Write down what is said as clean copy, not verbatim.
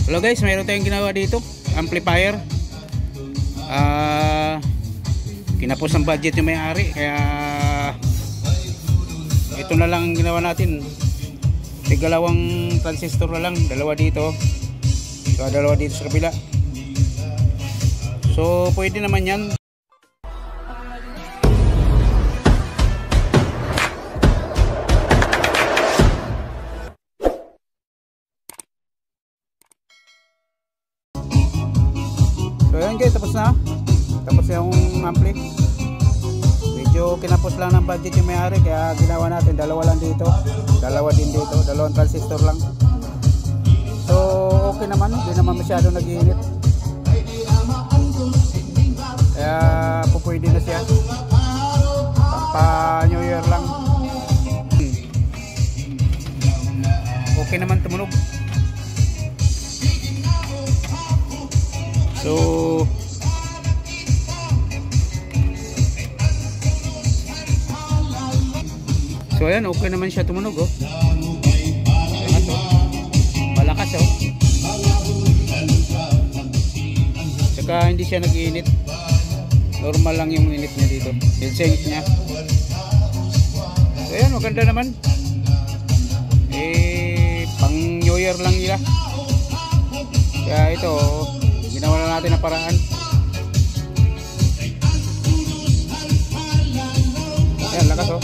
Hello guys, mayroon tayong ginawa dito, amplifier. Kinapos ng budget yung may-ari, kaya ito na lang ang ginawa natin. Tigalawang transistor na lang, dalawa dito, so dalawa dito sa kabila. So pwede naman yan. So ayan guys, tapos na. Tapos yung ampli. Medyo kinapos lang ng budget yung may-ari, kaya ginawa natin dalawa lang dito, dalawa din dito, dalawang transistor lang. So okay naman, hindi naman masyado nag-iinit. Kaya pupwede na siya. Pampa New Year lang. Okay naman tumunog. So ayan, okay naman siya tumunog, oh. Malakas, oh. Malakas, oh. Saka hindi siya nag-iinit. Normal lang yung init niya dito. Heatsink niya. So ayan, maganda naman. Pang New Year lang nila. Kaya ito, ginawa na natin ang paraan. Ayan, lakas, oh.